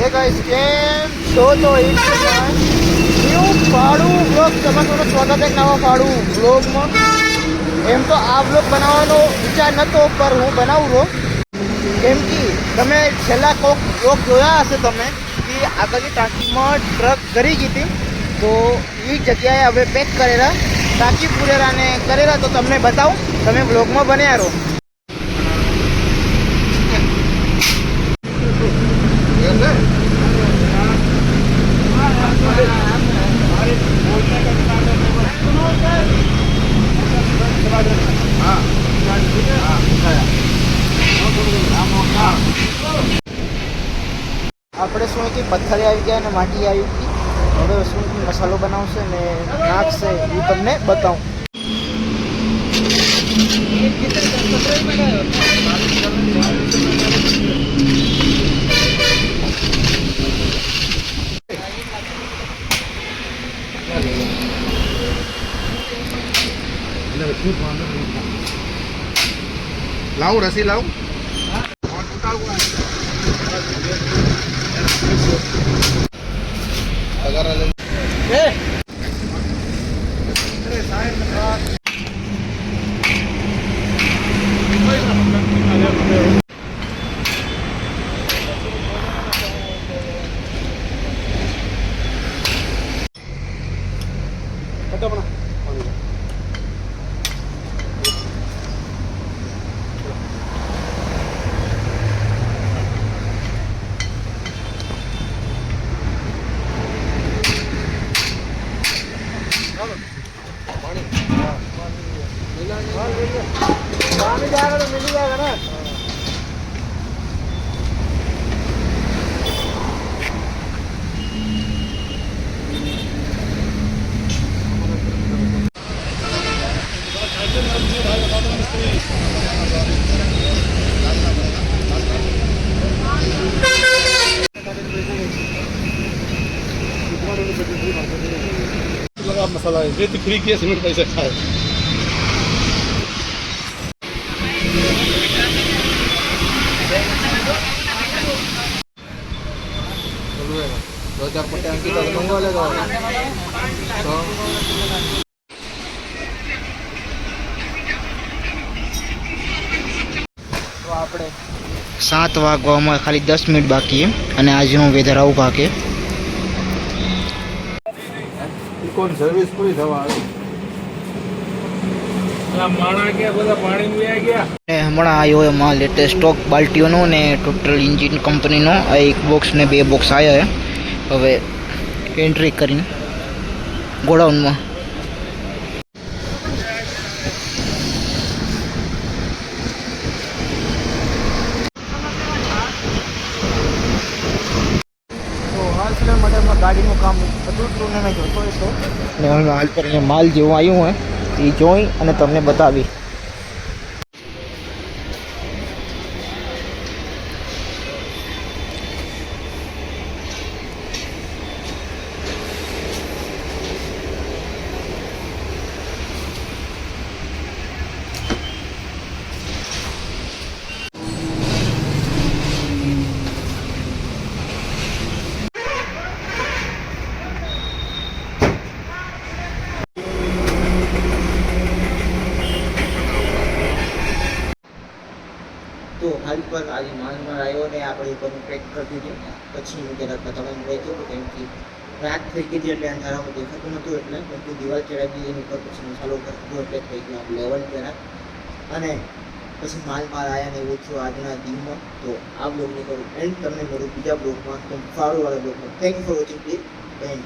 હે ગાઈસ કેમ છો? તો ન્યૂ ફાડું બ્લોગ તમારું સ્વાગત છે નવા ફાડું બ્લોગમાં. એમ તો આ બ્લોગ બનાવવાનો વિચાર નહોતો, પર હું બનાવું રહો કેમ કે તમે છેલ્લા કોક બ્લોગ જોયા હશે તમે કે આગળની ટાંકીમાં ટ્રક કરી ગઈ હતી, તો એ જગ્યાએ હવે પેક કરેલા ટાંકી પૂરેરાને કરેલા, તો તમને બતાવું, તમે બ્લોગમાં બન્યા રહો. આપણે શું કે પથ્થરે આવી ગયા અને માટી આવી ગઈ, હવે શું મસાલો બનાવશે ને નાખશે એ તમને બતાવું. લાવું રસી લાવું. मिल जाएगा ना. मसाला है फ्री किया सीमेंट पैसे खाए. दो चार पट्टे अंकित मंगवा लेगा तो આપણે 7 વાગવામાં ખાલી 10 મિનિટ બાકી છે અને આજનું વેધર આવું પાકે. કોણ સર્વિસ પૂરી થવા આવી. હમણાં આવ્યો એ માલ એટલે સ્ટોક બાલ્ટીઓનો ને ટોટલ ઇન્જિન કંપનીનો આ એક બોક્સ ને 2 બોક્સ આવ્યા છે. હવે એન્ટ્રી કરીને ગોડાઉનમાં ગાડીનું કામ બધું મેં જોતો હતો ને હવે હાલ પર અહીંયા માલ જેવું આવ્યું હોય એ જોઈ અને તમને બતાવી. તો હાલ પર આજે માલમાં આવ્યો ને આપણે ઉપરનું પેક કરી દીધું. પછી હું જરાક બતાવવાનું રહી ગયું કેમ કે રાત થઈ ગઈ હતી એટલે અંધારામાં દેખાતું નહોતું, એટલે બધું દિવાલ ચડાવી દીધી ઉપર પછી મસાલો કરતો એટલે થઈ ગયો આપણે લેવલ પહેલાં. અને પછી માલ આવ્યા ને એવું થયું આજના દિનમાં. તો આ બ્લોગની કરું એન્ડ તમને મળું બીજા બ્લોગમાં, તો ફાળોવાળા બ્લોગમાં. Thank you for watching please and